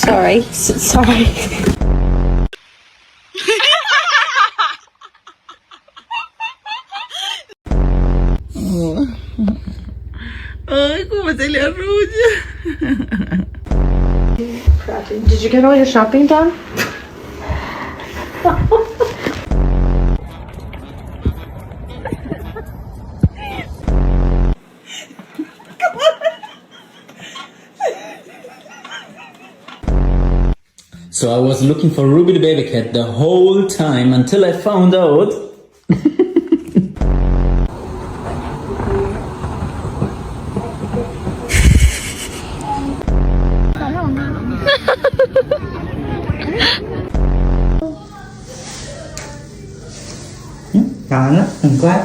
Sorry. Sorry. Ay, como se le arrulla. Did you get all your shopping done? So I was looking for Ruby the baby cat the whole time until I found out. Chào anh á, đừng quá.